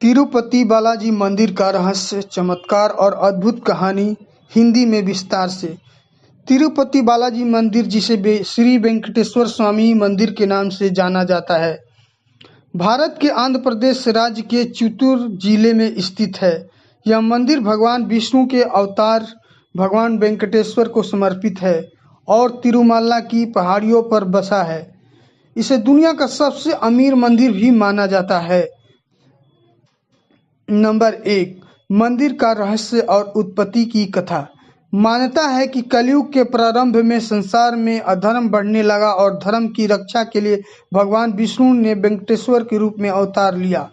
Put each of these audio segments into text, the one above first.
तिरुपति बालाजी मंदिर का रहस्य, चमत्कार और अद्भुत कहानी हिंदी में विस्तार से। तिरुपति बालाजी मंदिर, जिसे श्री वेंकटेश्वर स्वामी मंदिर के नाम से जाना जाता है, भारत के आंध्र प्रदेश राज्य के चित्तूर जिले में स्थित है। यह मंदिर भगवान विष्णु के अवतार भगवान वेंकटेश्वर को समर्पित है और तिरुमाला की पहाड़ियों पर बसा है। इसे दुनिया का सबसे अमीर मंदिर भी माना जाता है। नंबर 1, मंदिर का रहस्य और उत्पत्ति की कथा। मान्यता है कि कलयुग के प्रारंभ में संसार में अधर्म बढ़ने लगा और धर्म की रक्षा के लिए भगवान विष्णु ने वेंकटेश्वर के रूप में अवतार लिया।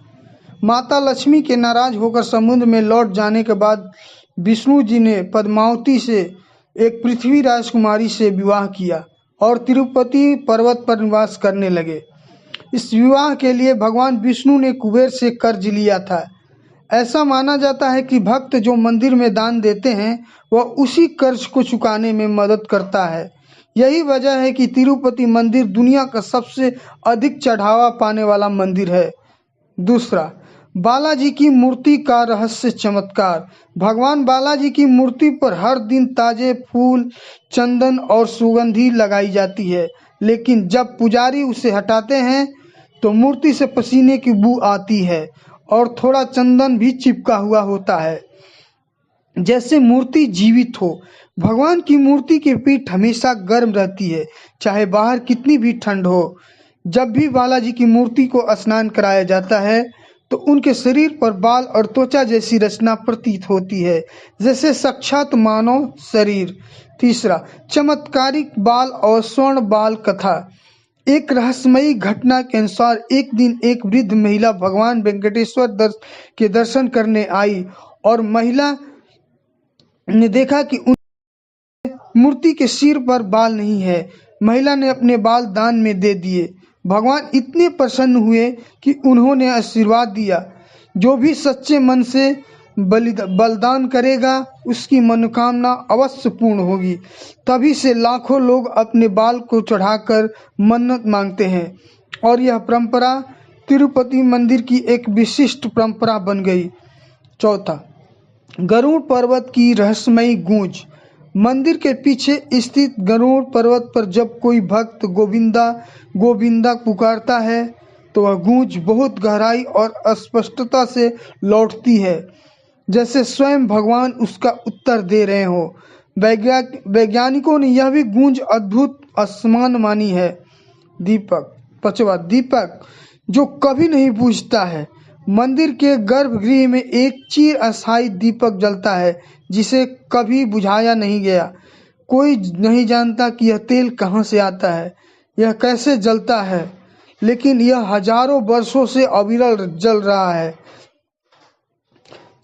माता लक्ष्मी के नाराज होकर समुद्र में लौट जाने के बाद विष्णु जी ने पद्मावती से, एक पृथ्वी राजकुमारी से विवाह किया और तिरुपति पर्वत पर निवास करने लगे। इस विवाह के लिए भगवान विष्णु ने कुबेर से कर्ज लिया था। ऐसा माना जाता है कि भक्त जो मंदिर में दान देते हैं वह उसी कर्ज को चुकाने में मदद करता है। यही वजह है कि तिरुपति मंदिर दुनिया का सबसे अधिक चढ़ावा पाने वाला मंदिर है। दूसरा, बालाजी की मूर्ति का रहस्य, चमत्कार। भगवान बालाजी की मूर्ति पर हर दिन ताजे फूल, चंदन और सुगंधी लगाई जाती है, लेकिन जब पुजारी उसे हटाते हैं तो मूर्ति से पसीने की बू आती है और थोड़ा चंदन भी चिपका हुआ होता है, जैसे मूर्ति जीवित हो। भगवान की मूर्ति की पीठ हमेशा गर्म रहती है, चाहे बाहर कितनी भी ठंड हो। जब भी बालाजी की मूर्ति को स्नान कराया जाता है तो उनके शरीर पर बाल और त्वचा जैसी रचना प्रतीत होती है, जैसे साक्षात मानव शरीर। तीसरा, चमत्कारिक बाल और स्वर्ण बाल कथा। एक रहस्यमयी घटना के अनुसार एक दिन एक वृद्ध महिला भगवान वेंकटेश्वर के दर्शन करने आई और महिला ने देखा कि उन मूर्ति के सिर पर बाल नहीं है। महिला ने अपने बाल दान में दे दिए। भगवान इतने प्रसन्न हुए कि उन्होंने आशीर्वाद दिया, जो भी सच्चे मन से बलिदान करेगा उसकी मनोकामना अवश्य पूर्ण होगी। तभी से लाखों लोग अपने बाल को चढ़ाकर मन्नत मांगते हैं और यह परंपरा तिरुपति मंदिर की एक विशिष्ट परंपरा बन गई। चौथा, गरुड़ पर्वत की रहस्यमयी गूंज। मंदिर के पीछे स्थित गरुड़ पर्वत पर जब कोई भक्त गोविंदा गोविंदा पुकारता है तो वह गूंज बहुत गहराई और स्पष्टता से लौटती है, जैसे स्वयं भगवान उसका उत्तर दे रहे हो। वैज्ञानिकों ने यह भी गूंज अद्भुत असमान मानी है। दीपक। पांचवा, दीपक जो कभी नहीं बुझता है। मंदिर के गर्भगृह में एक चिर अस्थायी दीपक जलता है, जिसे कभी बुझाया नहीं गया। कोई नहीं जानता कि यह तेल कहाँ से आता है, यह कैसे जलता है, लेकिन यह हजारों वर्षों से अविरल जल रहा है।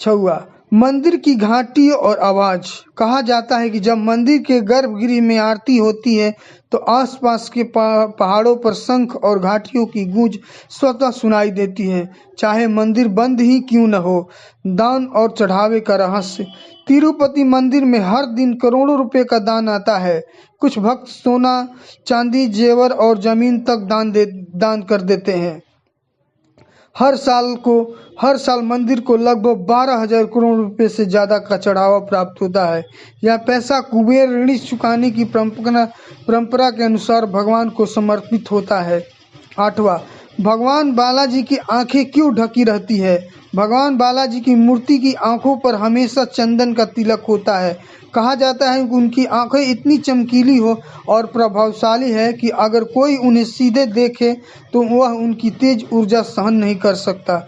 छठवां, मंदिर की घंटी और आवाज। कहा जाता है कि जब मंदिर के गर्भगृह में आरती होती है तो आसपास के पहाड़ों पर शंख और घंटियों की गूंज स्वतः सुनाई देती है, चाहे मंदिर बंद ही क्यों न हो। दान और चढ़ावे का रहस्य। तिरुपति मंदिर में हर दिन करोड़ों रुपए का दान आता है। कुछ भक्त सोना, चांदी, जेवर और जमीन तक दान कर देते हैं। हर साल मंदिर को लगभग 12,000 करोड़ रुपए से ज़्यादा का चढ़ावा प्राप्त होता है। यह पैसा कुबेर ऋण चुकाने की परंपरा के अनुसार भगवान को समर्पित होता है। आठवां, भगवान बालाजी की आंखें क्यों ढकी रहती है। भगवान बालाजी की मूर्ति की आंखों पर हमेशा चंदन का तिलक होता है। कहा जाता है कि उनकी आंखें इतनी चमकीली हो और प्रभावशाली है कि अगर कोई उन्हें सीधे देखे तो वह उनकी तेज ऊर्जा सहन नहीं कर सकता।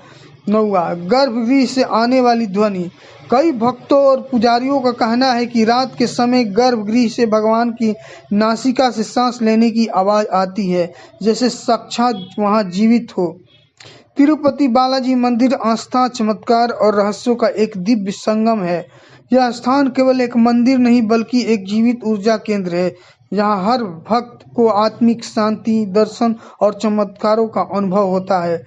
नौवां, गर्भगृह से आने वाली ध्वनि। कई भक्तों और पुजारियों का कहना है कि रात के समय गर्भगृह से भगवान की नासिका से सांस लेने की आवाज़ आती है, जैसे साक्षात वहाँ जीवित हो। तिरुपति बालाजी मंदिर आस्था, चमत्कार और रहस्यों का एक दिव्य संगम है। यह स्थान केवल एक मंदिर नहीं बल्कि एक जीवित ऊर्जा केंद्र है, जहाँ हर भक्त को आत्मिक शांति, दर्शन और चमत्कारों का अनुभव होता है।